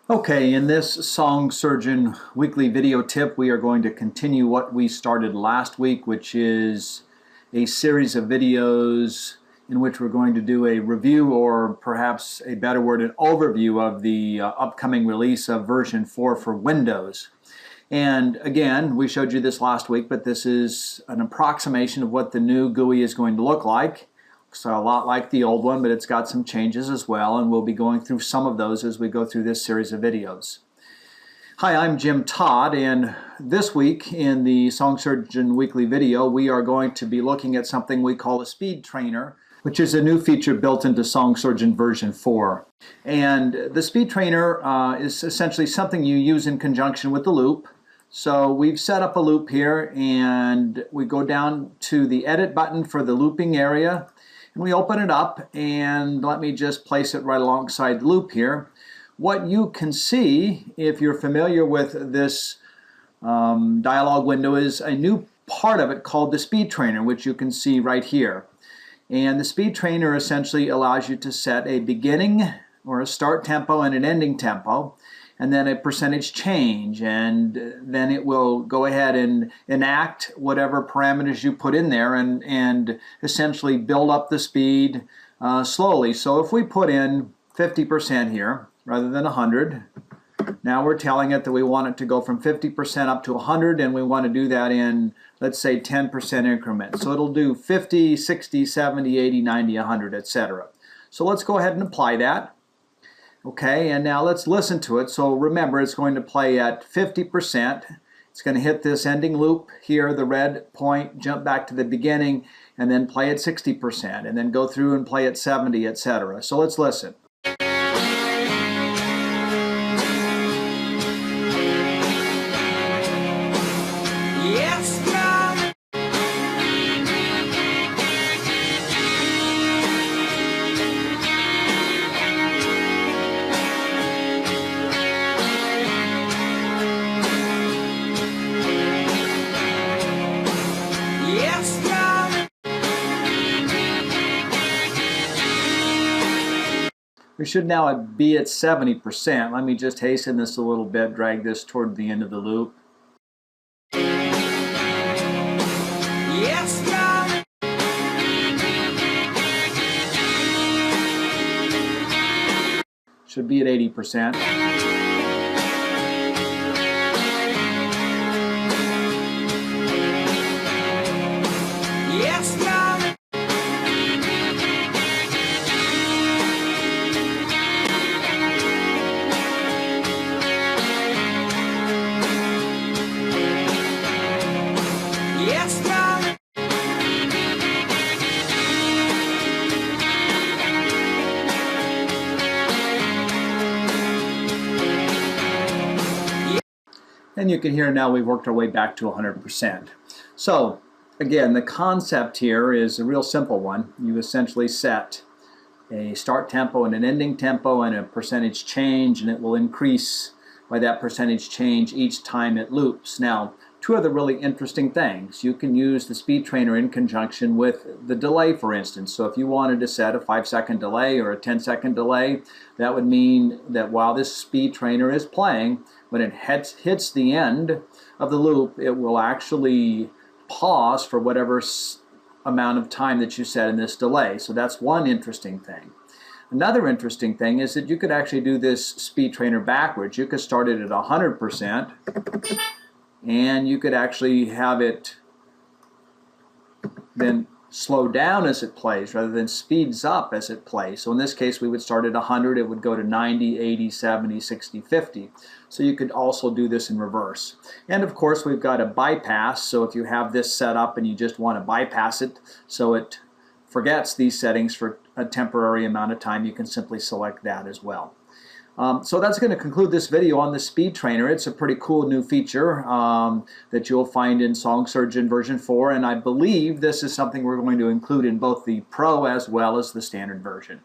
Okay, in this Song Surgeon weekly video tip, we are going to continue what we started last week, which is a series of videos in which we're going to do a review, or perhaps a better word, an overview of the upcoming release of version 4 for Windows. And again, we showed you this last week, but this is an approximation of what the new GUI is going to look like. Looks a lot like the old one, but it's got some changes as well, and we'll be going through some of those as we go through this series of videos. Hi, I'm Jim Todd, and this week in the Song Surgeon weekly video, we are going to be looking at something we call a speed trainer, which is a new feature built into Song Surgeon version 4. And the speed trainer is essentially something you use in conjunction with the loop. So we've set up a loop here, and we go down to the edit button for the looping area, and we open it up, and let me just place it right alongside the loop here. What you can see, if you're familiar with this dialog window, is a new part of it called the speed trainer, which you can see right here. And the speed trainer essentially allows you to set a beginning or a start tempo and an ending tempo, and then a percentage change, and then it will go ahead and enact whatever parameters you put in there and essentially build up the speed slowly. So if we put in 50% here rather than 100, now we're telling it that we want it to go from 50% up to 100, and we want to do that in, let's say, 10% increments. So it'll do 50, 60, 70, 80, 90, 100, etc. So let's go ahead and apply that. Okay, and now let's listen to it. So remember, it's going to play at 50%. It's going to hit this ending loop here, the red point, jump back to the beginning, and then play at 60%, and then go through and play at 70, etc. So let's listen. Yes, God. Yes, God. We should now be at 70%. Let me just hasten this a little bit, drag this toward the end of the loop. Yes, God. Should be at 80%. Yes, God. Yes, God. And you can hear now we've worked our way back to 100%. So again, the concept here is a real simple one. You essentially set a start tempo and an ending tempo and a percentage change, and it will increase by that percentage change each time it loops. Now, two other really interesting things. You can use the speed trainer in conjunction with the delay, for instance. So if you wanted to set a 5-second delay or a 10-second delay, that would mean that while this speed trainer is playing, when it hits the end of the loop, it will actually pause for whatever amount of time that you set in this delay. So that's one interesting thing. Another interesting thing is that you could actually do this speed trainer backwards. You could start it at 100%, and you could actually have it then slow down as it plays rather than speeds up as it plays. So in this case, we would start at 100, it would go to 90, 80, 70, 60, 50. So you could also do this in reverse. And of course, we've got a bypass. So if you have this set up and you just want to bypass it so it forgets these settings for a temporary amount of time, you can simply select that as well. So that's going to conclude this video on the speed trainer. It's a pretty cool new feature that you'll find in Song Surgeon version 4, and I believe this is something we're going to include in both the Pro as well as the standard version.